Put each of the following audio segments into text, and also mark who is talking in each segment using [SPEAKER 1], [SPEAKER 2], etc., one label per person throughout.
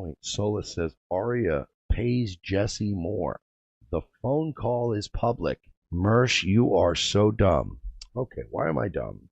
[SPEAKER 1] point. Solus says, Aria pays Jesse more. The phone call is public. Mersh, you are so dumb. Okay, why am I dumb?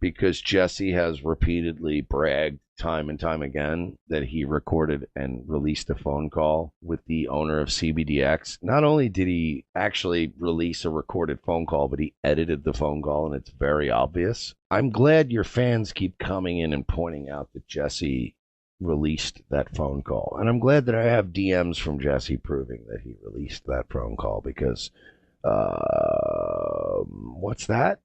[SPEAKER 1] Because Jesse has repeatedly bragged time and time again that he recorded and released a phone call with the owner of CBDX. Not only did he actually release a recorded phone call, but he edited the phone call, and it's very obvious. I'm glad your fans keep coming in and pointing out that Jesse released that phone call. And I'm glad that I have DMs from Jesse proving that he released that phone call because, what's that?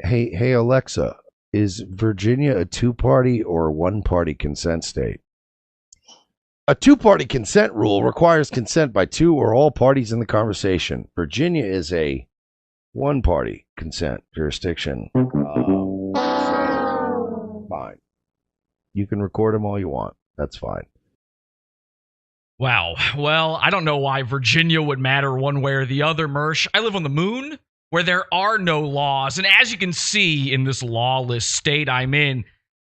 [SPEAKER 1] Hey Alexa, is Virginia a two-party or a one-party consent state? A two-party consent rule requires consent by two or all parties in the conversation. Virginia is a one-party consent jurisdiction. So fine. You can record them all you want. That's fine.
[SPEAKER 2] Wow. Well, I don't know why Virginia would matter one way or the other, Mersh. I live on the moon, where there are no laws. And as you can see in this lawless state I'm in,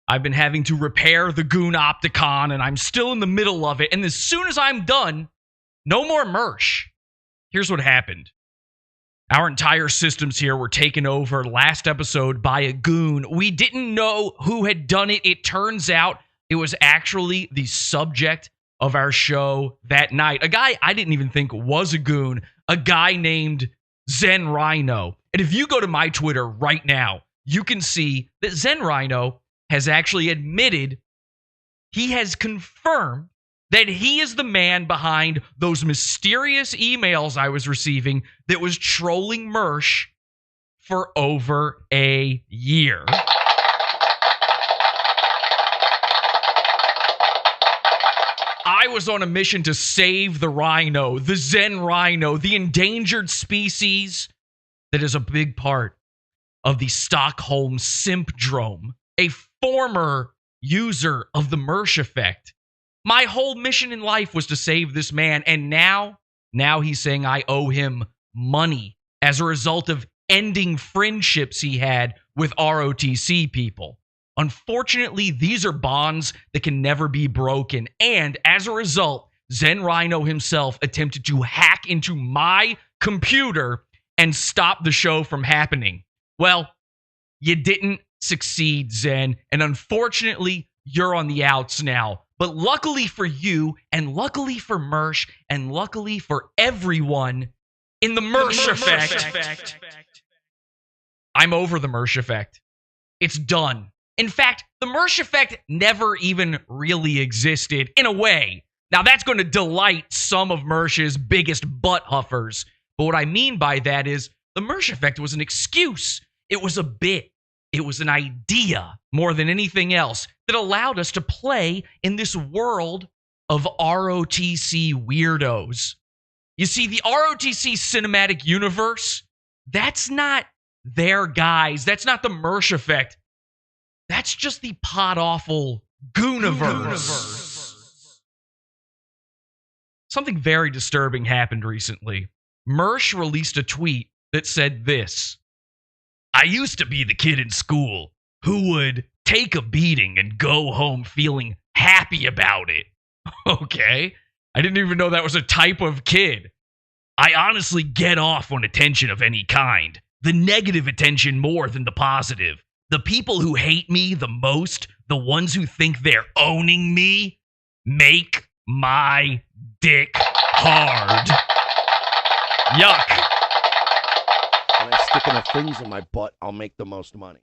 [SPEAKER 2] I've been having to repair the Goon Opticon, and I'm still in the middle of it. And as soon as I'm done, no more Mersh. Here's what happened. Our entire systems here were taken over last episode by a goon. We didn't know who had done it. It turns out it was actually the subject of our show that night. A guy I didn't even think was a goon. A guy named Zen Rhino. And if you go to my Twitter right now, you can see that Zen Rhino has actually admitted, he has confirmed that he is the man behind those mysterious emails I was receiving that was trolling Mersh for over a year. I was on a mission to save the rhino, the Zen Rhino, the endangered species that is a big part of the Stockholm Sympdrome, a former user of the Mersh effect. My whole mission in life was to save this man, and now he's saying I owe him money as a result of ending friendships he had with ROTC people. Unfortunately, these are bonds that can never be broken, and as a result, Zen Rhino himself attempted to hack into my computer and stop the show from happening. Well, you didn't succeed, Zen, and unfortunately, you're on the outs now. But luckily for you, and luckily for Mersh, and luckily for everyone in the Mersh effect, I'm over the Mersh effect. It's done. In fact, the Mersh effect never even really existed, in a way. Now, that's going to delight some of Mersh's biggest butt huffers. But what I mean by that is the Mersh effect was an excuse. It was a bit. It was an idea more than anything else that allowed us to play in this world of ROTC weirdos. You see, the ROTC cinematic universe, that's not their guys. That's not the Mersh effect. That's just the pod-awful Gooniverse. Something very disturbing happened recently. Mersh released a tweet that said this: I used to be the kid in school who would take a beating and go home feeling happy about it. Okay. I didn't even know that was a type of kid. I honestly get off on attention of any kind. The negative attention more than the positive. The people who hate me the most, the ones who think they're owning me, make my dick hard. Yuck.
[SPEAKER 1] When I stick enough things in my butt, I'll make the most money.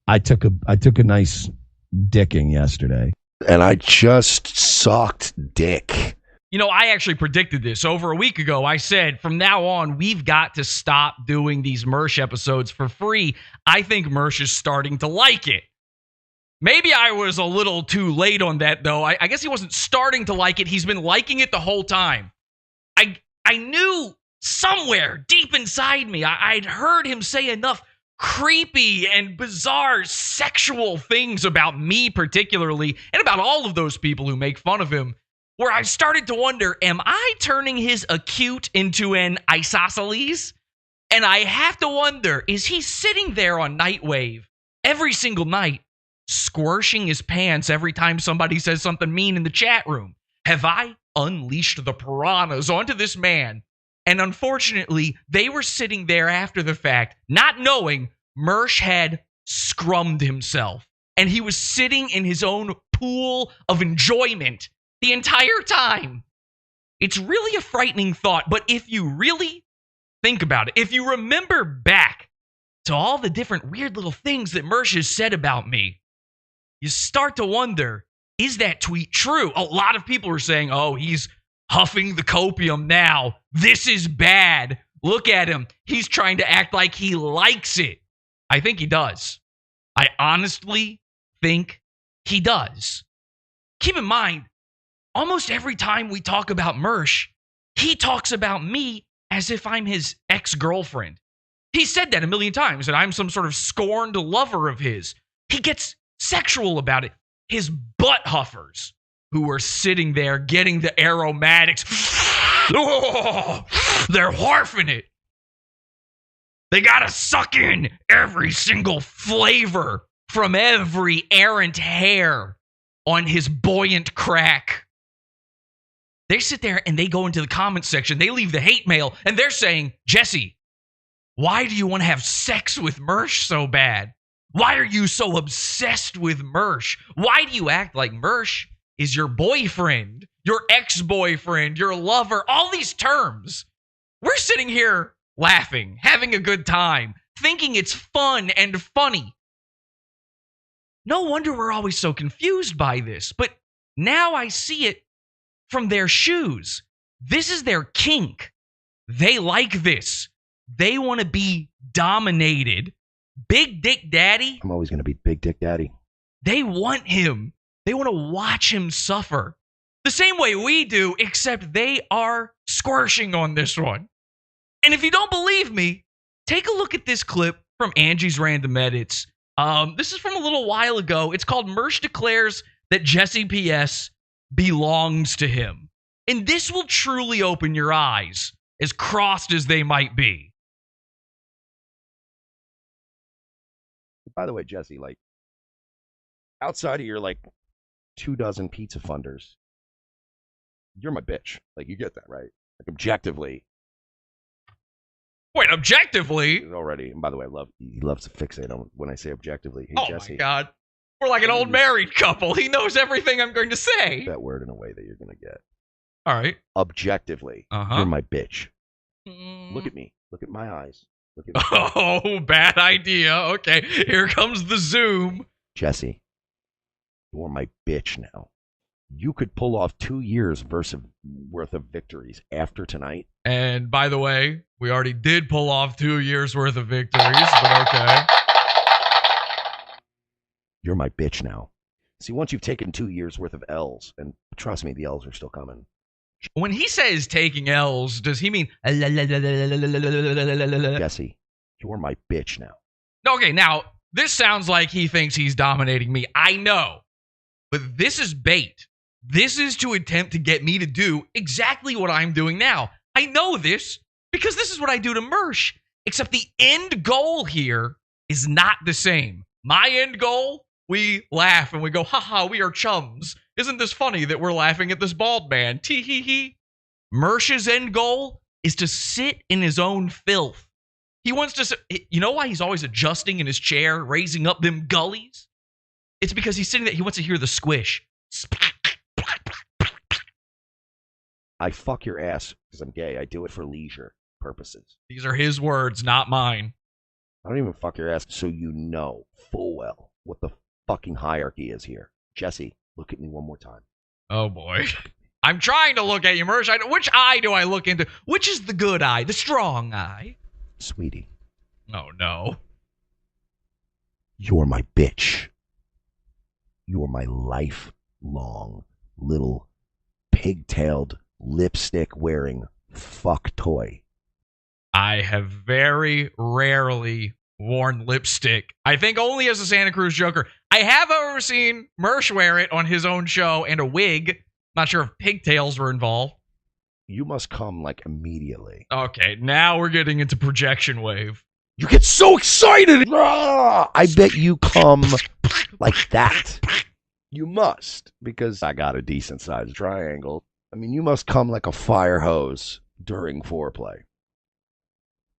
[SPEAKER 3] I took a nice dicking yesterday.
[SPEAKER 1] And I just sucked dick.
[SPEAKER 2] You know, I actually predicted this over a week ago. I said, from now on, we've got to stop doing these Mersh episodes for free. I think Mersh is starting to like it. Maybe I was a little too late on that, though. I guess he wasn't starting to like it. He's been liking it the whole time. I knew somewhere deep inside me, I'd heard him say enough creepy and bizarre sexual things about me particularly, and about all of those people who make fun of him, where I started to wonder, am I turning his acute into an isosceles? And I have to wonder, is he sitting there on Nightwave every single night squirshing his pants every time somebody says something mean in the chat room. Have I unleashed the piranhas onto this man? And unfortunately, they were sitting there after the fact, not knowing Mersh had scrummed himself. And he was sitting in his own pool of enjoyment the entire time. It's really a frightening thought, but if you really think about it, if you remember back to all the different weird little things that Mersh has said about me, you start to wonder, is that tweet true? A lot of people are saying, oh, he's huffing the copium now. This is bad. Look at him. He's trying to act like he likes it. I think he does. I honestly think he does. Keep in mind, almost every time we talk about Mersh, he talks about me as if I'm his ex-girlfriend. He said that a million times, that I'm some sort of scorned lover of his. He gets sexual about it. His butt huffers, who are sitting there getting the aromatics, oh, they're harfing it. They gotta suck in every single flavor from every errant hair on his buoyant crack. They sit there and they go into the comment section. They leave the hate mail and they're saying, Jesse, why do you want to have sex with Mersh so bad? Why are you so obsessed with Mersh? Why do you act like Mersh is your boyfriend, your ex-boyfriend, your lover? All these terms. We're sitting here laughing, having a good time, thinking it's fun and funny. No wonder we're always so confused by this. But now I see it from their shoes. This is their kink. They like this. They want to be dominated. Big Dick Daddy.
[SPEAKER 1] I'm always going to be Big Dick Daddy.
[SPEAKER 2] They want him. They want to watch him suffer. The same way we do, except they are squirshing on this one. And if you don't believe me, take a look at this clip from Angie's Random Edits. This is from a little while ago. It's called Mersh Declares That Jesse P.S. Belongs to Him. And this will truly open your eyes, as crossed as they might be.
[SPEAKER 1] By the way, Jesse, like, outside of your, like, 24 pizza funders, you're my bitch. Like, you get that, right? Like, objectively.
[SPEAKER 2] Wait, objectively?
[SPEAKER 1] Already. And by the way, he loves to fixate on when I say objectively. Hey,
[SPEAKER 2] oh,
[SPEAKER 1] Jesse,
[SPEAKER 2] my God. We're like an old married couple. He knows everything I'm going to say.
[SPEAKER 1] that word in a way that you're going to get.
[SPEAKER 2] All right.
[SPEAKER 1] Objectively, you're my bitch. Look at me. Look at my eyes. Look at me.
[SPEAKER 2] Oh, bad idea. Okay, here comes the zoom.
[SPEAKER 1] Jesse, you're my bitch now. You could pull off 2 years worth of victories after tonight.
[SPEAKER 2] And by the way, we already did pull off 2 years worth of victories, but okay.
[SPEAKER 1] You're my bitch now. See, once you've taken 2 years worth of L's, and trust me, the L's are still coming.
[SPEAKER 2] When he says taking L's, does he mean...
[SPEAKER 1] Jesse, you're my bitch now.
[SPEAKER 2] Okay, now, this sounds like he thinks he's dominating me. I know. But this is bait. This is to attempt to get me to do exactly what I'm doing now. I know this because this is what I do to Mersh. Except the end goal here is not the same. My end goal, we laugh and we go, haha, we are chums. Isn't this funny that we're laughing at this bald man? Tee-hee-hee. Mersh's end goal is to sit in his own filth. He wants to... You know why he's always adjusting in his chair, raising up them gullies? It's because he's sitting there. He wants to hear the squish.
[SPEAKER 1] I fuck your ass because I'm gay. I do it for leisure purposes.
[SPEAKER 2] These are his words, not mine.
[SPEAKER 1] I don't even fuck your ass so you know full well what the fucking hierarchy is here. Jesse, look at me one more time.
[SPEAKER 2] Oh, boy. I'm trying to look at you, Mersh. Which eye do I look into? Which is the good eye? The strong eye?
[SPEAKER 1] Sweetie.
[SPEAKER 2] Oh, no.
[SPEAKER 1] You're my bitch. You're my lifelong little pigtailed lipstick-wearing fuck toy.
[SPEAKER 2] I have very rarely worn lipstick. I think only as a Santa Cruz Joker. I have, however, seen Mersh wear it on his own show and a wig. Not sure if pigtails were involved.
[SPEAKER 1] You must come, like, immediately.
[SPEAKER 2] Okay, now we're getting into projection wave.
[SPEAKER 1] You get so excited. I bet you come like that. You must, because I got a decent sized triangle. I mean, you must come like a fire hose during foreplay.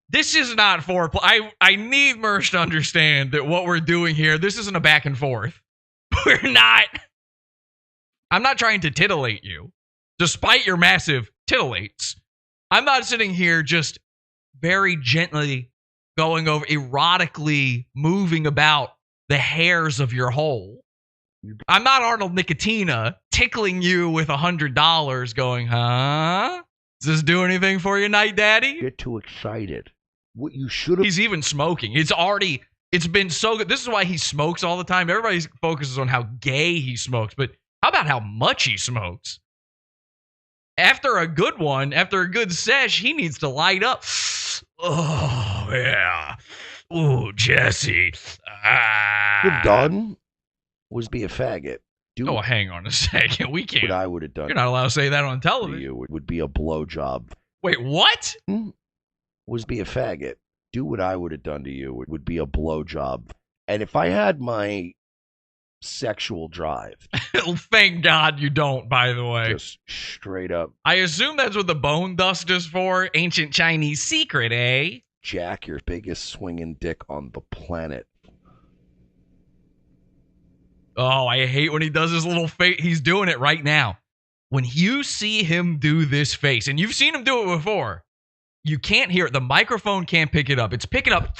[SPEAKER 2] This is not foreplay. I need Mersh to understand that what we're doing here, this isn't a back and forth. We're not. I'm not trying to titillate you, despite your massive titillates. I'm not sitting here just very gently going over, erotically moving about the hairs of your hole. I'm not Arnold Nicotina tickling you with $100 going, huh? Does this do anything for you, Night Daddy?
[SPEAKER 1] Get too excited. What you should have...
[SPEAKER 2] He's even smoking. It's been so good. This is why he smokes all the time. Everybody focuses on how gay he smokes, but how about how much he smokes? After a good one, after a good sesh, he needs to light up. Oh, yeah. Oh, Jesse.
[SPEAKER 1] You've done was be a faggot.
[SPEAKER 2] Oh, hang on a second. We can't.
[SPEAKER 1] What I would have done.
[SPEAKER 2] You're not allowed to say that on television.
[SPEAKER 1] You would be a blowjob.
[SPEAKER 2] Wait, what?
[SPEAKER 1] Was be a faggot. Do what I would have done to you. It would be a blowjob. And if I had my sexual drive.
[SPEAKER 2] Thank God you don't, by the way.
[SPEAKER 1] Just straight up.
[SPEAKER 2] I assume that's what the bone dust is for. Ancient Chinese secret, eh?
[SPEAKER 1] Jack, your biggest swinging dick on the planet.
[SPEAKER 2] Oh, I hate when he does his little face. He's doing it right now. When you see him do this face, and you've seen him do it before, you can't hear it. The microphone can't pick it up. It's picking up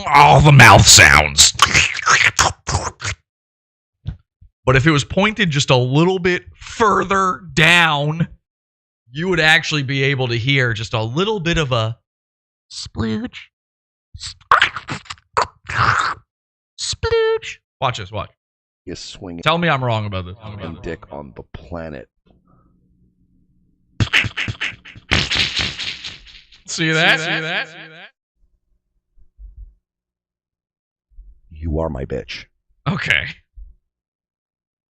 [SPEAKER 2] all the mouth sounds. But if it was pointed just a little bit further down, you would actually be able to hear just a little bit of a splooge. Splooge. Watch this, watch.
[SPEAKER 1] You swing.
[SPEAKER 2] Tell me I'm wrong about this.
[SPEAKER 1] Dick on the planet.
[SPEAKER 2] See that? See that?
[SPEAKER 1] You are my bitch.
[SPEAKER 2] Okay.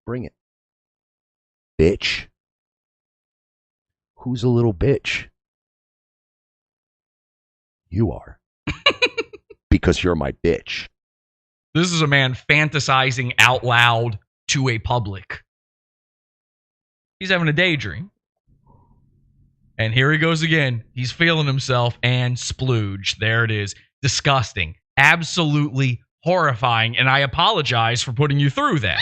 [SPEAKER 1] Bring it. Bitch. Who's a little bitch? You are. Because you're my bitch.
[SPEAKER 2] This is a man fantasizing out loud to a public. He's having a daydream. And here he goes again. He's feeling himself and splooge. There it is. Disgusting. Absolutely horrifying. And I apologize for putting you through that.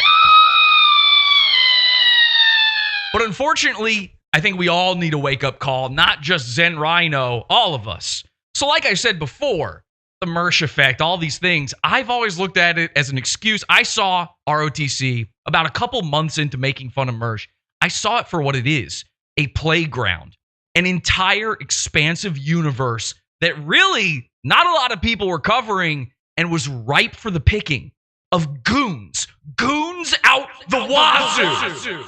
[SPEAKER 2] But unfortunately, I think we all need a wake-up call. Not just Zen Rhino, all of us. So like I said before, the Mersh effect, all these things, I've always looked at it as an excuse. I saw ROTC about a couple months into making fun of Mersh. I saw it for what it is, a playground, an entire expansive universe that really not a lot of people were covering and was ripe for the picking of goons. Goons out the wazoo.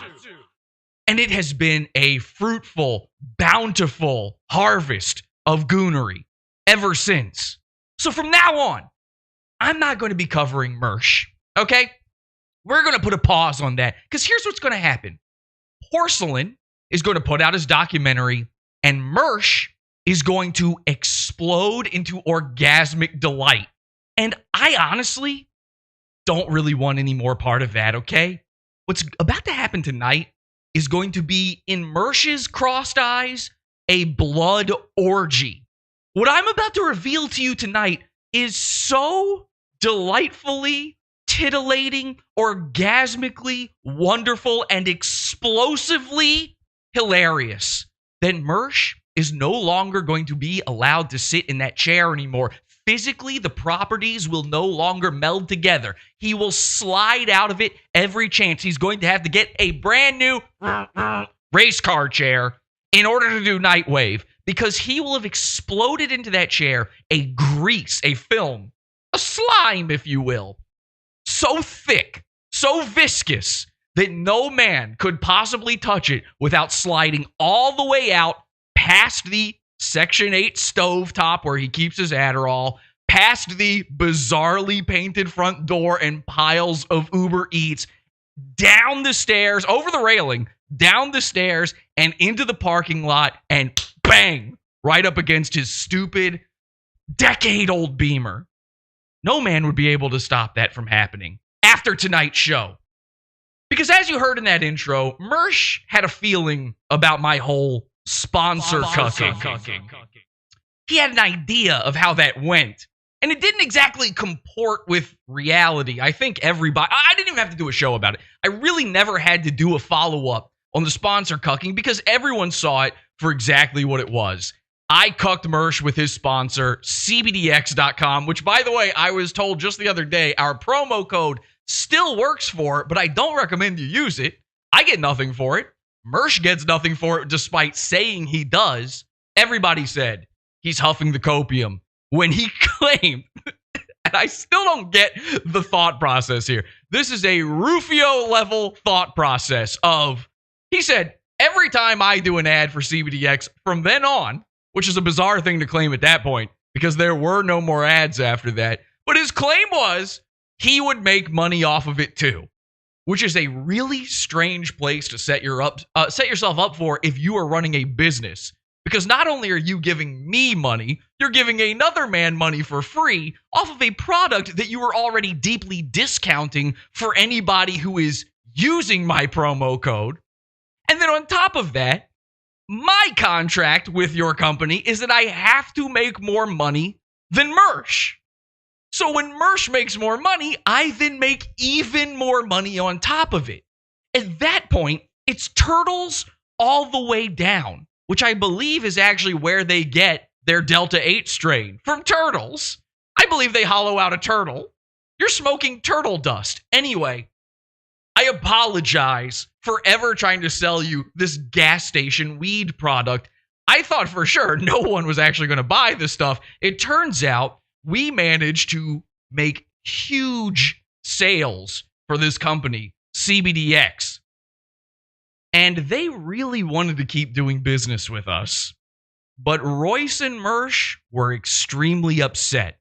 [SPEAKER 2] And it has been a fruitful, bountiful harvest of goonery ever since. So from now on, I'm not going to be covering Mersh, okay? We're going to put a pause on that because here's what's going to happen. Porcelain is going to put out his documentary and Mersh is going to explode into orgasmic delight. And I honestly don't really want any more part of that, okay? What's about to happen tonight is going to be, in Mersh's crossed eyes, a blood orgy. What I'm about to reveal to you tonight is so delightfully, titillating, orgasmically wonderful, and explosively hilarious that Mersh is no longer going to be allowed to sit in that chair anymore. Physically, the properties will no longer meld together. He will slide out of it every chance. He's going to have to get a brand new race car chair in order to do Nightwave, because he will have exploded into that chair a grease, a film, a slime, if you will, so thick, so viscous, that no man could possibly touch it without sliding all the way out past the Section 8 stovetop where he keeps his Adderall, past the bizarrely painted front door and piles of Uber Eats, down the stairs, over the railing, down the stairs, and into the parking lot, and bang, right up against his stupid decade-old Beamer. No man would be able to stop that from happening after tonight's show. Because as you heard in that intro, Mersh had a feeling about my whole sponsor cucking. He had an idea of how that went. And it didn't exactly comport with reality. I think everybody... I didn't even have to do a show about it. I really never had to do a follow-up on the sponsor cucking because everyone saw it for exactly what it was. I cucked Mersh with his sponsor, CBDX.com, which, by the way, I was told just the other day, our promo code still works for it, but I don't recommend you use it. I get nothing for it. Mersh gets nothing for it, despite saying he does. Everybody said he's huffing the copium when he claimed, and I still don't get the thought process here. This is a Rufio-level thought process of, he said, every time I do an ad for CBDX from then on, which is a bizarre thing to claim at that point, because there were no more ads after that, but his claim was he would make money off of it too, which is a really strange place to set yourself up for if you are running a business. Because not only are you giving me money, you're giving another man money for free off of a product that you were already deeply discounting for anybody who is using my promo code. And then on top of that, my contract with your company is that I have to make more money than Mersh. So when Mersh makes more money, I then make even more money on top of it. At that point, it's turtles all the way down, which I believe is actually where they get their Delta 8 strain, from turtles. I believe they hollow out a turtle. You're smoking turtle dust. Anyway, I apologize for ever trying to sell you this gas station weed product. I thought for sure no one was actually going to buy this stuff. It turns out we managed to make huge sales for this company, CBDX. And they really wanted to keep doing business with us. But Royce and Mersh were extremely upset.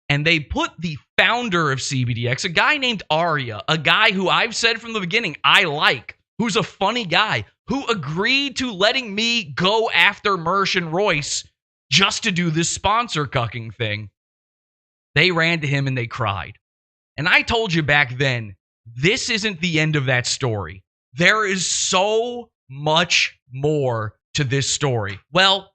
[SPEAKER 2] And they put the founder of CBDX, a guy named Arya, a guy who I've said from the beginning I like, who's a funny guy, who agreed to letting me go after Mersh and Royce just to do this sponsor cucking thing. They ran to him and they cried. And I told you back then, this isn't the end of that story. There is so much more to this story. Well,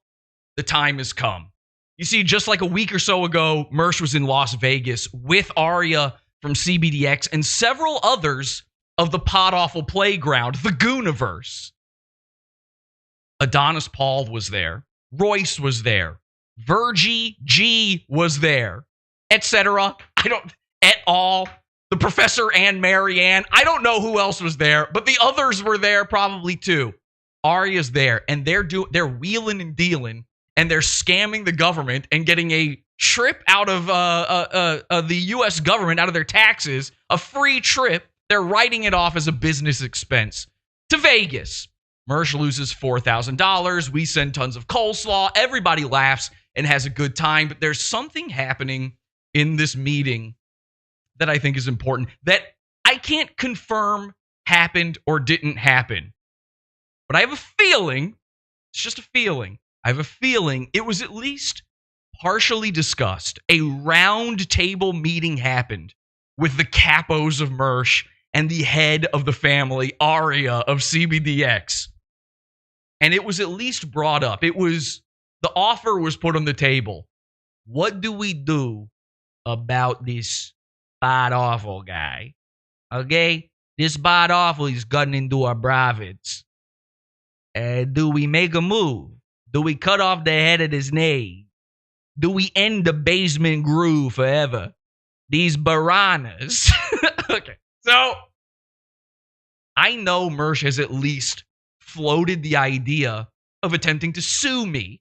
[SPEAKER 2] the time has come. You see, just like a week or so ago, Mersh was in Las Vegas with Arya from CBDX and several others of the pod-awful playground, the Gooniverse. Adonis Paul was there. Royce was there. Virgie G was there, etc. At all. The Professor and Marianne. I don't know who else was there, but the others were there probably too. Arya's there, and they're wheeling and dealing, and they're scamming the government and getting a trip out of the U.S. government, out of their taxes, a free trip. They're writing it off as a business expense to Vegas. Mersh loses $4,000. We send tons of coleslaw. Everybody laughs and has a good time, but there's something happening in this meeting that I think is important that I can't confirm happened or didn't happen. But I have a feeling, it's just a feeling, I have a feeling it was at least partially discussed. A round table meeting happened with the capos of Mersh and the head of the family, Arya of CBDX. And it was at least brought up. The offer was put on the table. What do we do about this bad awful guy? Okay? This bad awful is gotten into our profits. Do we make a move? Do we cut off the head of his name? Do we end the basement groove forever? These baranas. Okay. So, I know Mersh has at least floated the idea of attempting to sue me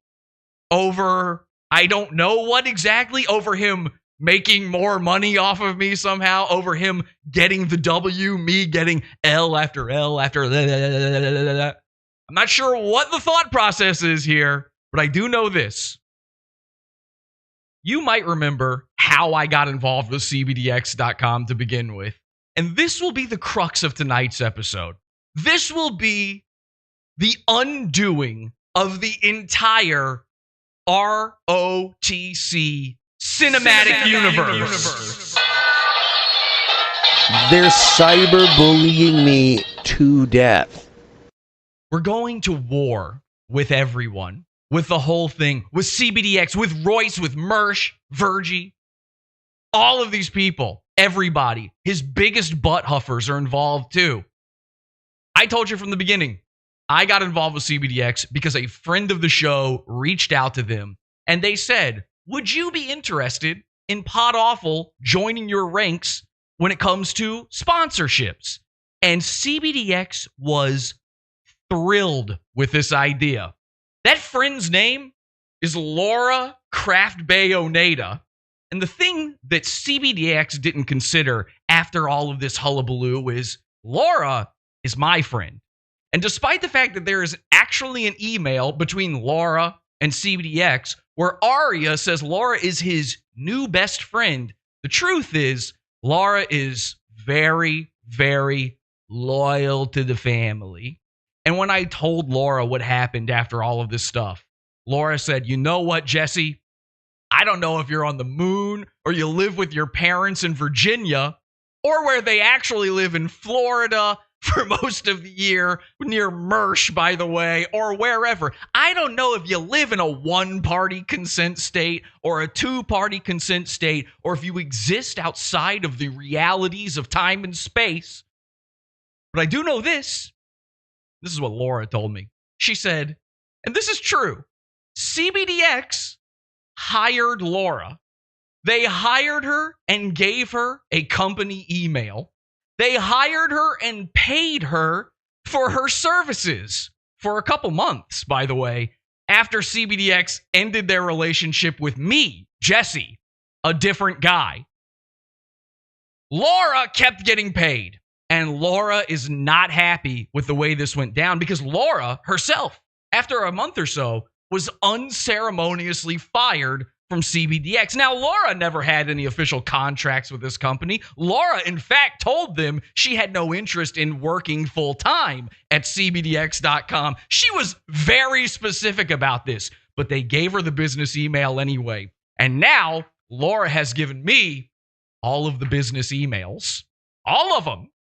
[SPEAKER 2] over, I don't know what exactly, over him making more money off of me somehow, over him getting the W, me getting L after L after L. I'm not sure what the thought process is here, but I do know this. You might remember how I got involved with CBDX.com to begin with. And this will be the crux of tonight's episode. This will be the undoing of the entire ROTC Cinematic Universe.
[SPEAKER 1] They're cyberbullying me to death.
[SPEAKER 2] We're going to war with everyone, with the whole thing, with CBDX, with Royce, with Mersh, Virgie. All of these people, everybody, his biggest butt huffers are involved too. I told you from the beginning, I got involved with CBDX because a friend of the show reached out to them and they said, would you be interested in Pod Awful joining your ranks when it comes to sponsorships? And CBDX was thrilled with this idea. That friend's name is Laura Craft Bay Oneida. And the thing that CBDX didn't consider after all of this hullabaloo is Laura is my friend. And despite the fact that there is actually an email between Laura and CBDX where Aria says Laura is his new best friend, the truth is Laura is very, very loyal to the family. And when I told Laura what happened after all of this stuff, Laura said, you know what, Jesse? I don't know if you're on the moon or you live with your parents in Virginia or where they actually live in Florida for most of the year, near Mersh, by the way, or wherever. I don't know if you live in a one-party consent state or a two-party consent state, or if you exist outside of the realities of time and space. But I do know this. This is what Laura told me. She said, and this is true, CBDX hired Laura. They hired her and gave her a company email. They hired her and paid her for her services for a couple months, by the way, after CBDX ended their relationship with me, Jesse, a different guy. Laura kept getting paid, and Laura is not happy with the way this went down because Laura herself, after a month or so, was unceremoniously fired from CBDX. Now, Laura never had any official contracts with this company. Laura, in fact, told them she had no interest in working full-time at CBDX.com. She was very specific about this, but they gave her the business email anyway. And now, Laura has given me all of the business emails. All of them.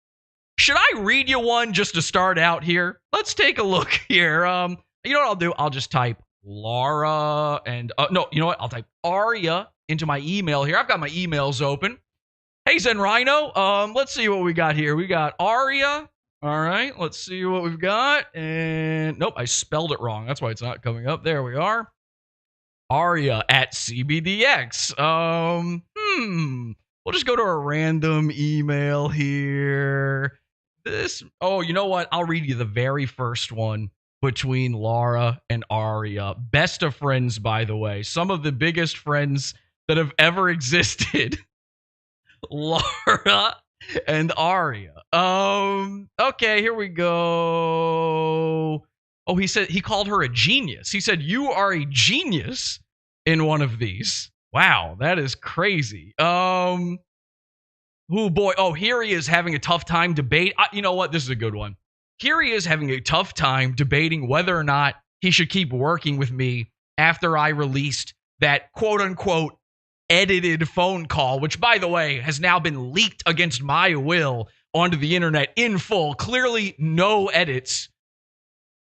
[SPEAKER 2] Should I read you one just to start out here? Let's take a look here. You know what I'll do? I'll just type Laura and no, you know what? I'll type Aria into my email here. I've got my emails open. Hey, Zen Rhino. Let's see what we got here. We got Aria. All right, let's see what we've got. And nope, I spelled it wrong. That's why it's not coming up. There we are. Aria at CBDX. We'll just go to a random email here. Oh, you know what? I'll read you the very first one between Laura and Aria. Best of friends, by the way. Some of the biggest friends that have ever existed. Laura and Aria. Okay, here we go. Oh, he called her a genius. He said, you are a genius in one of these. Wow, that is crazy. Oh boy. Oh, here he is having a tough time debate. You know what? This is a good one. Here he is having a tough time debating whether or not he should keep working with me after I released that quote-unquote edited phone call, which, by the way, has now been leaked against my will onto the internet in full. Clearly no edits.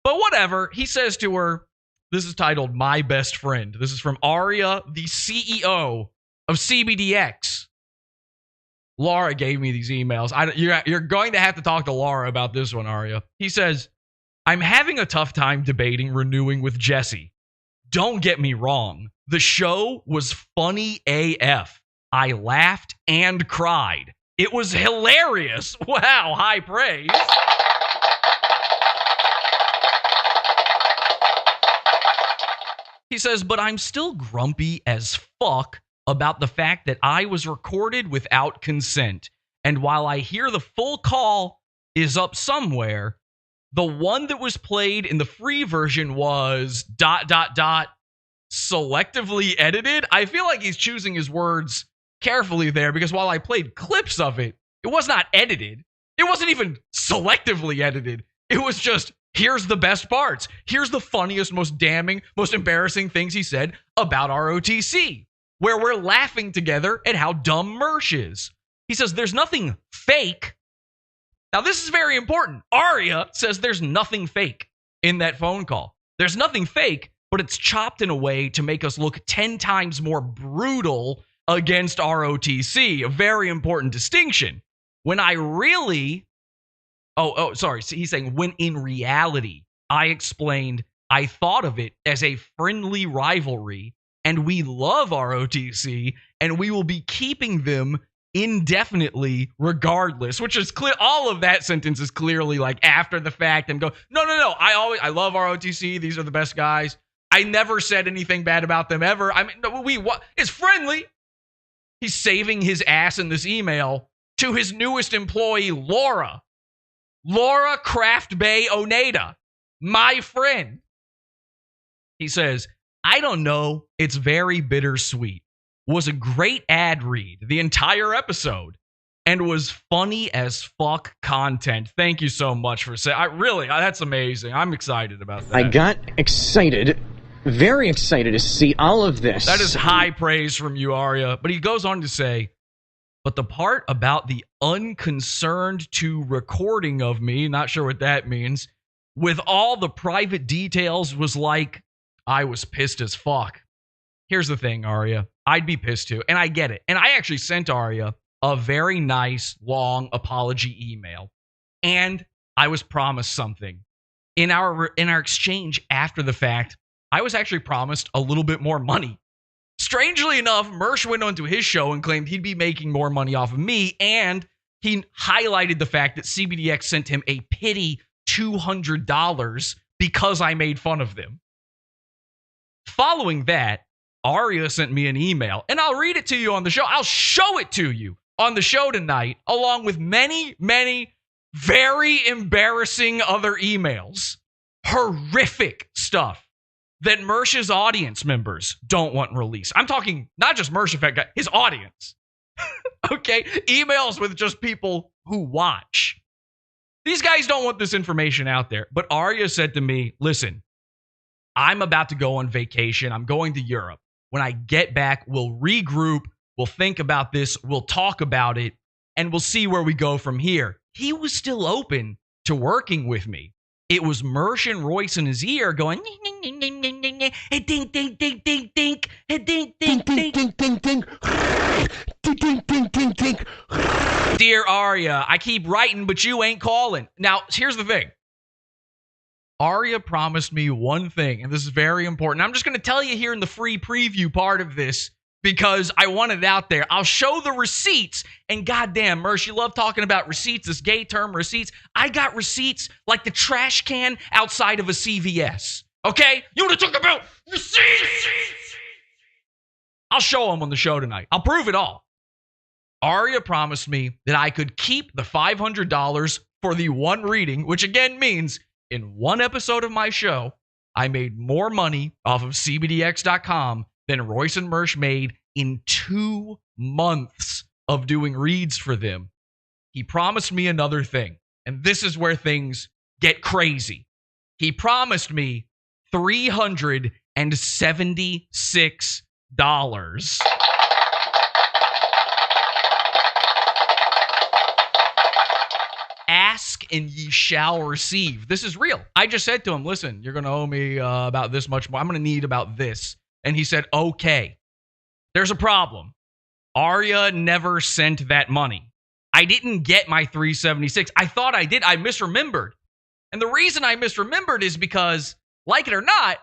[SPEAKER 2] But whatever. He says to her, this is titled My Best Friend. This is from Aria, the CEO of CBDX. Laura gave me these emails. You're going to have to talk to Laura about this one, Aria. He says, I'm having a tough time debating renewing with Jesse. Don't get me wrong. The show was funny AF. I laughed and cried. It was hilarious. Wow, high praise. He says, but I'm still grumpy as fuck about the fact that I was recorded without consent. And while I hear the full call is up somewhere, the one that was played in the free version was ... selectively edited. I feel like he's choosing his words carefully there because while I played clips of it, it was not edited. It wasn't even selectively edited. It was just Here's the best parts. Here's the funniest, most damning, most embarrassing things he said about ROTC, where we're laughing together at how dumb Mersh is. He says there's nothing fake. Now, this is very important. Arya says there's nothing fake in that phone call. There's nothing fake, but it's chopped in a way to make us look 10 times more brutal against ROTC. A very important distinction. When I really... sorry. He's saying when in reality, I explained I thought of it as a friendly rivalry, and we love ROTC, and we will be keeping them indefinitely regardless, which is clear. All of that sentence is clearly like after the fact and go, no. I love ROTC. These are the best guys. I never said anything bad about them ever. I mean, it's friendly. He's saving his ass in this email to his newest employee, Laura Craft Bay Oneda, my friend. He says, I don't know. It's very bittersweet. Was a great ad read the entire episode and was funny as fuck content. Thank you so much for saying. That's amazing. I'm excited about that.
[SPEAKER 4] I got excited, very excited to see all of this.
[SPEAKER 2] That is high praise from you, Arya. But he goes on to say, but the part about the unconcerned to recording of me, not sure what that means, with all the private details was like, I was pissed as fuck. Here's the thing, Arya. I'd be pissed too, and I get it. And I actually sent Arya a very nice, long apology email, and I was promised something. In our exchange after the fact, I was actually promised a little bit more money. Strangely enough, Mersh went onto his show and claimed he'd be making more money off of me, and he highlighted the fact that CBDX sent him a pity $200 because I made fun of them. Following that, Arya sent me an email, and I'll read it to you on the show. I'll show it to you on the show tonight, along with many, many very embarrassing other emails. Horrific stuff that Mersh's audience members don't want released. I'm talking not just Mersh Effect guy, his audience. Okay? Emails with just people who watch. These guys don't want this information out there. But Arya said to me, listen, I'm about to go on vacation. I'm going to Europe. When I get back, we'll regroup. We'll think about this. We'll talk about it. And we'll see where we go from here. He was still open to working with me. It was Mersh and Royce in his ear going, ding, ding, ding, ding, ding, ding, ding, ding, ding, ding, ding, ding, ding, ding, ding, ding, ding, ding, ding. Dear Arya, I keep writing, but you ain't calling. Now, here's the thing. Arya promised me one thing, and this is very important. I'm just going to tell you here in the free preview part of this because I want it out there. I'll show the receipts, and goddamn, Mersh, you love talking about receipts, this gay term, receipts. I got receipts like the trash can outside of a CVS, okay? You want to talk about receipts? I'll show them on the show tonight. I'll prove it all. Arya promised me that I could keep the $500 for the one reading, which again means in one episode of my show, I made more money off of CBDX.com than Royce and Mersh made in 2 months of doing reads for them. He promised me another thing, and this is where things get crazy. He promised me $376. Ask and ye shall receive. This is real. I just said to him, listen, you're going to owe me about this much more. I'm going to need about this. And he said, okay. There's a problem. Arya never sent that money. I didn't get my $376. I thought I did. I misremembered. And the reason I misremembered is because, like it or not,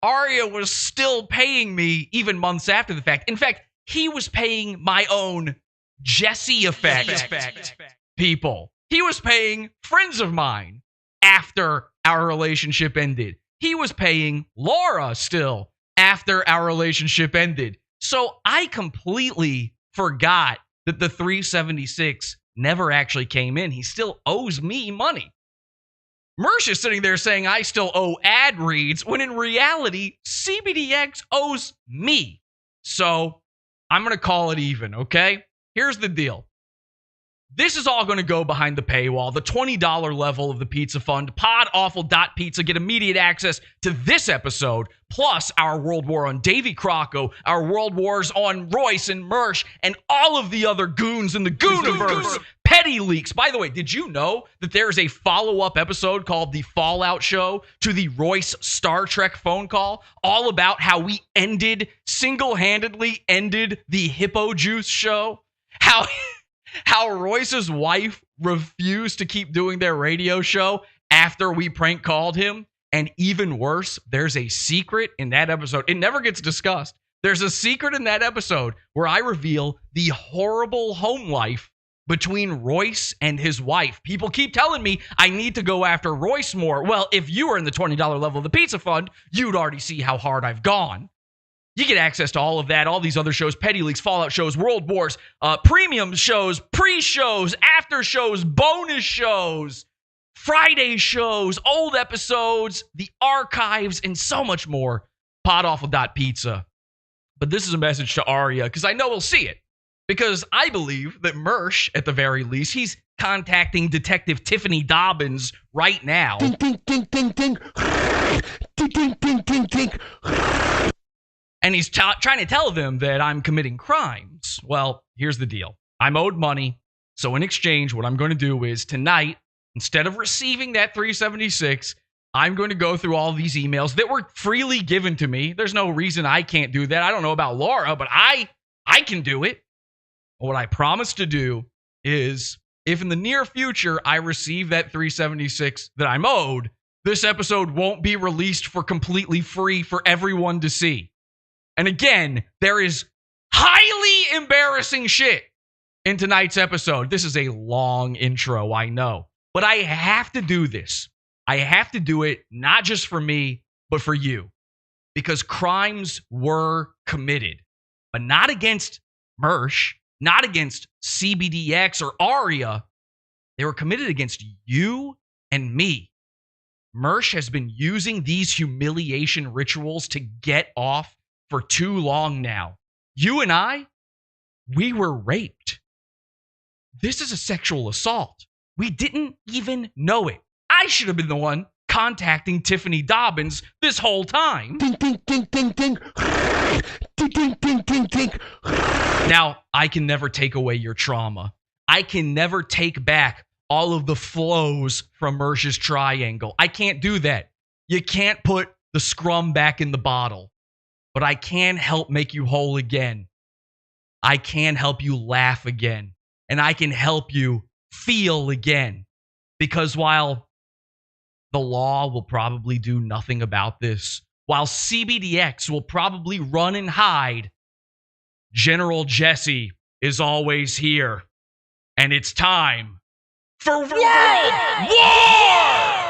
[SPEAKER 2] Arya was still paying me even months after the fact. In fact, he was paying my own Jesse Effect people. He was paying friends of mine after our relationship ended. He was paying Laura still after our relationship ended. So I completely forgot that the $376 never actually came in. He still owes me money. Mersh is sitting there saying I still owe ad reads when in reality, CBDX owes me. So I'm going to call it even, okay? Here's the deal. This is all going to go behind the paywall, the $20 level of the Pizza Fund, podawful.pizza. Get immediate access to this episode, plus our World War on Davy Crocco, our World Wars on Royce and Mersh, and all of the other goons in the Gooniverse. Petty leaks. By the way, did you know that there's a follow-up episode called The Fallout Show to the Royce Star Trek phone call, all about how we single-handedly ended the Hippo Juice show? How Royce's wife refused to keep doing their radio show after we prank called him. And even worse, there's a secret in that episode. It never gets discussed. There's a secret in that episode where I reveal the horrible home life between Royce and his wife. People keep telling me I need to go after Royce more. Well, if you were in the $20 level of the Pizza Fund, you'd already see how hard I've gone. You get access to all of that, all these other shows, Petty Leaks, Fallout shows, World Wars, premium shows, pre-shows, after shows, bonus shows, Friday shows, old episodes, the archives, and so much more. Podawful.pizza. But this is a message to Arya, because I know we'll see it. Because I believe that Mersh, at the very least, he's contacting Detective Tiffany Dobbins right now.
[SPEAKER 3] Ding, ding, ding, ding, ding. Ding, ding, ding, ding, ding.
[SPEAKER 2] And he's trying to tell them that I'm committing crimes. Well, here's the deal. I'm owed money. So in exchange, what I'm going to do is tonight, instead of receiving that 376, I'm going to go through all these emails that were freely given to me. There's no reason I can't do that. I don't know about Laura, but I can do it. What I promise to do is, if in the near future I receive that 376 that I'm owed, this episode won't be released for completely free for everyone to see. And again, there is highly embarrassing shit in tonight's episode. This is a long intro, I know. But I have to do this. I have to do it not just for me, but for you. Because crimes were committed. But not against Mersh, not against CBDX or Arya. They were committed against you and me. Mersh has been using these humiliation rituals to get off for too long now. You and I, we were raped. This is a sexual assault. We didn't even know it. I should have been the one contacting Tiffany Dobbins this whole time.
[SPEAKER 3] Ding, ding, ding, ding, ding. Ding, ding, ding, ding, ding.
[SPEAKER 2] Now, I can never take away your trauma. I can never take back all of the flows from Mersh's triangle. I can't do that. You can't put the scrum back in the bottle. But I can help make you whole again. I can help you laugh again. And I can help you feel again. Because while the law will probably do nothing about this, while CBDX will probably run and hide, General Jesse is always here. And it's time for World War!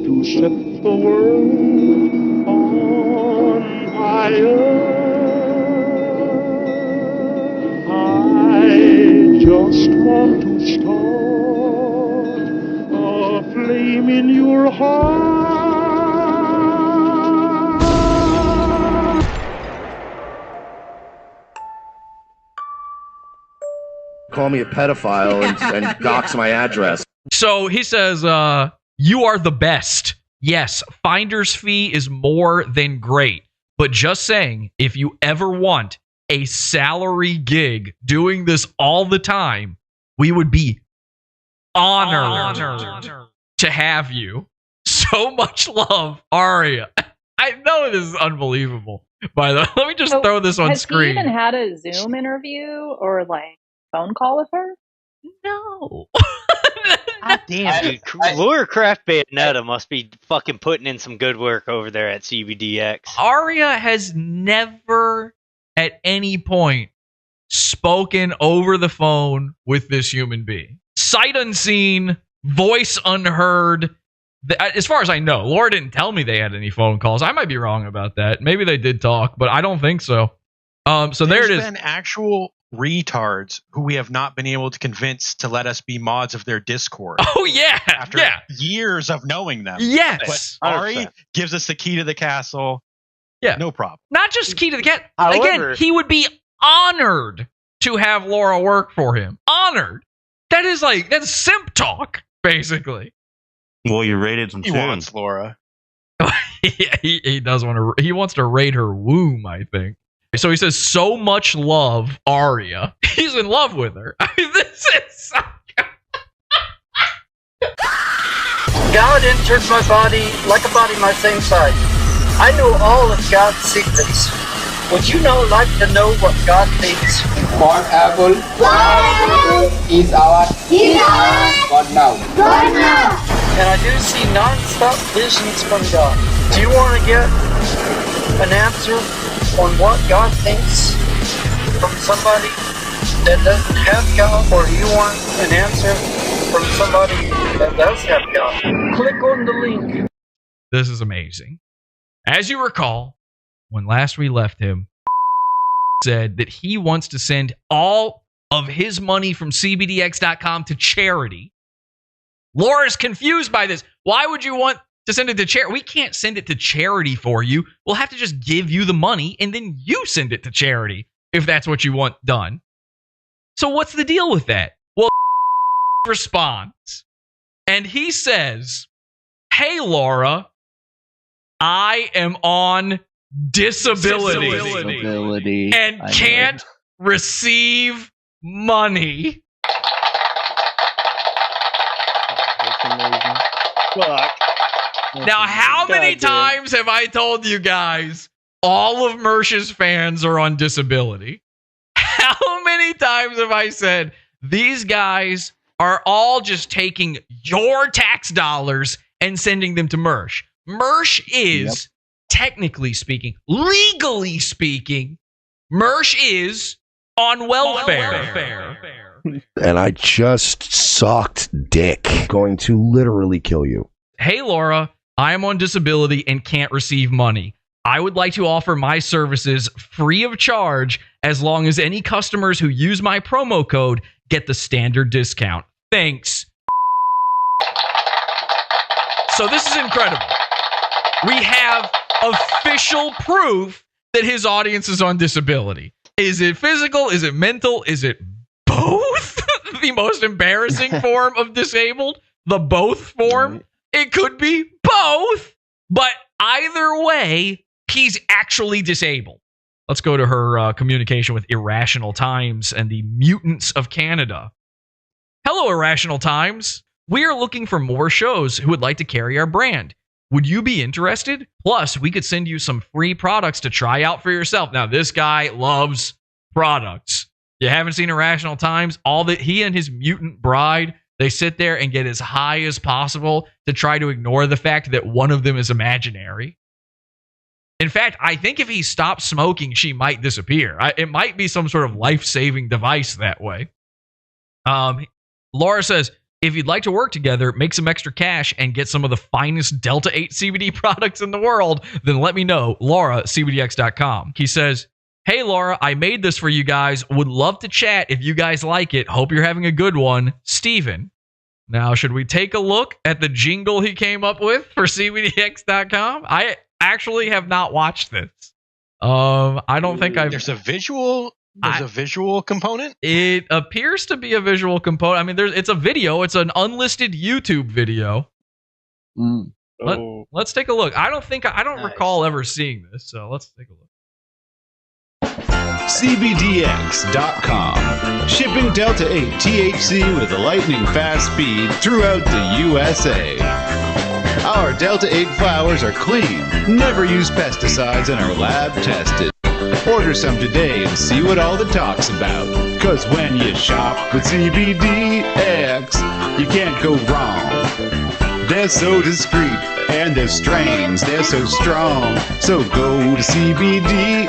[SPEAKER 5] To set the world on fire. I just want to start a flame in your heart.
[SPEAKER 1] Call me a pedophile and dox my address.
[SPEAKER 2] So he says, you are the best. Yes, finder's fee is more than great. But just saying, if you ever want a salary gig doing this all the time, we would be honored to have you. So much love, Arya. I know this is unbelievable. By the way, let me just throw this on screen.
[SPEAKER 6] Has he even had a Zoom interview or like phone call with her?
[SPEAKER 2] No.
[SPEAKER 7] God damn, dude. Laura Craft Bayonetta must be fucking putting in some good work over there at CBDX.
[SPEAKER 2] Arya has never at any point spoken over the phone with this human being. Sight unseen, voice unheard. As far as I know, Laura didn't tell me they had any phone calls. I might be wrong about that. Maybe they did talk, but I don't think so. So there it is.
[SPEAKER 8] There's been actual retards who we have not been able to convince to let us be mods of their Discord.
[SPEAKER 2] Oh, yeah.
[SPEAKER 8] After
[SPEAKER 2] yeah.
[SPEAKER 8] years of knowing them.
[SPEAKER 2] Yes.
[SPEAKER 8] But Ari gives us the key to the castle.
[SPEAKER 2] Yeah.
[SPEAKER 8] No problem.
[SPEAKER 2] Not just key to the cat.
[SPEAKER 7] However-
[SPEAKER 2] Again, he would be honored to have Laura work for him. Honored. That's simp talk, basically.
[SPEAKER 9] Well, you rated some
[SPEAKER 8] He wants Laura.
[SPEAKER 2] Yeah, he does want to. He wants to raid her womb, I think. So he says, so much love, Arya. He's in love with her. I mean, this is so
[SPEAKER 10] God entered my body like a body my same size. I know all of God's secrets. Would you now like to know what God thinks?
[SPEAKER 11] One apple is our God now.
[SPEAKER 10] And I do see non-stop visions from God. Do you want to get an answer on what God thinks from somebody that doesn't have God, or do you want an answer from somebody that does have God? Click on the link.
[SPEAKER 2] This is amazing. As you recall, when last we left him, said that he wants to send all of his money from CBDX.com to charity. Laura's confused by this. Why would you want to send it to charity? We can't send it to charity for you. We'll have to just give you the money and then you send it to charity if that's what you want done. So what's the deal with that? Well, responds and he says, hey, Laura, I am on disability and can't receive money. Now, how many times have I told you guys all of Mersh's fans are on disability? How many times have I said these guys are all just taking your tax dollars and sending them to Mersh? Mersh is, technically speaking, legally speaking, Mersh is on welfare.
[SPEAKER 3] And I just sucked dick. Going to literally kill you.
[SPEAKER 2] Hey, Laura, I am on disability and can't receive money. I would like to offer my services free of charge as long as any customers who use my promo code get the standard discount. Thanks. So this is incredible. We have official proof that his audience is on disability. Is it physical? Is it mental? Is it both? The most embarrassing form of disabled? The both form? It could be both. But either way, he's actually disabled. Let's go to her communication with Irrational Times and the Mutants of Canada. Hello, Irrational Times. We are looking for more shows who would like to carry our brand. Would you be interested? Plus, we could send you some free products to try out for yourself. Now, this guy loves products. You haven't seen Irrational Times? All that he and his mutant bride, they sit there and get as high as possible to try to ignore the fact that one of them is imaginary. In fact, I think if he stopped smoking, she might disappear. It might be some sort of life-saving device that way. Laura says, if you'd like to work together, make some extra cash, and get some of the finest Delta 8 CBD products in the world, then let me know. Laura, CBDX.com. He says, hey, Laura, I made this for you guys. Would love to chat if you guys like it. Hope you're having a good one. Steven. Now, should we take a look at the jingle he came up with for CBDX.com? I actually have not watched this. I don't think I've...
[SPEAKER 8] There's a visual component?
[SPEAKER 2] It appears to be a visual component. I mean, it's a video. It's an unlisted YouTube video. Let's take a look. I don't recall ever seeing this, so let's take a look.
[SPEAKER 12] CBDX.com. Shipping Delta 8 THC with a lightning fast speed throughout the USA. Our Delta 8 flowers are clean, never use pesticides, and are lab tested. Order some today and see what all the talk's about. Cause when you shop with CBDX, you can't go wrong. They're so discreet and their strains, they're so strong. So go to CBDX.com.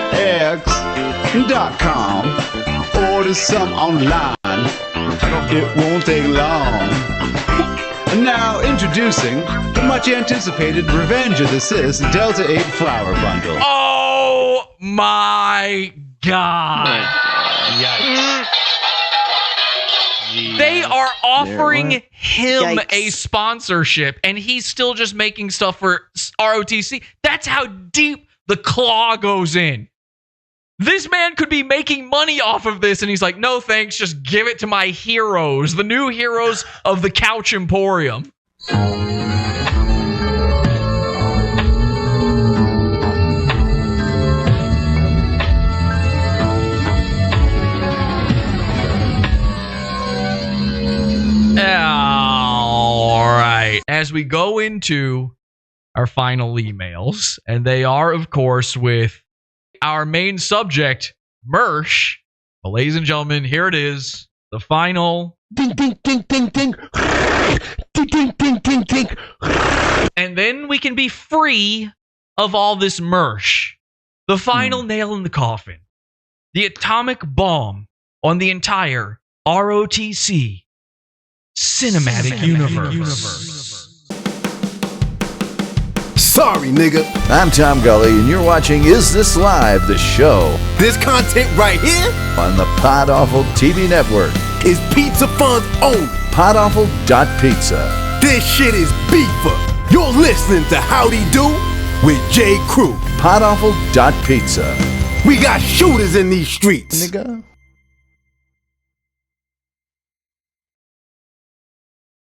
[SPEAKER 12] Order some online. It won't take long. Now introducing the much anticipated Revenge of the Sis Delta 8 Flower Bundle.
[SPEAKER 2] Oh my God.
[SPEAKER 8] Yikes.
[SPEAKER 2] They are offering him
[SPEAKER 9] Yikes.
[SPEAKER 2] a sponsorship, and he's still just making stuff for ROTC. That's how deep the claw goes in. This man could be making money off of this, and he's like, no thanks, just give it to my heroes, the new heroes of the Couch Emporium. All right. As we go into our final emails, and they are, of course, with our main subject, Mersh. Well, ladies and gentlemen, here it is. The final.
[SPEAKER 3] Ding, ding, ding, ding, ding. Ding, ding, ding, ding, ding.
[SPEAKER 2] And then we can be free of all this Mersh. The final nail in the coffin. The atomic bomb on the entire ROTC cinematic universe.
[SPEAKER 13] Sorry, nigga.
[SPEAKER 14] I'm Tom Gully, and you're watching Is This Live, the show.
[SPEAKER 13] This content right here
[SPEAKER 14] on the Pod Awful TV network
[SPEAKER 13] is Pizza Fun's own
[SPEAKER 14] podawful.pizza.
[SPEAKER 13] This shit is beefer. You're listening to Howdy Do with J. Crew.
[SPEAKER 14] podawful.pizza.
[SPEAKER 13] We got shooters in these streets.
[SPEAKER 14] Nigga.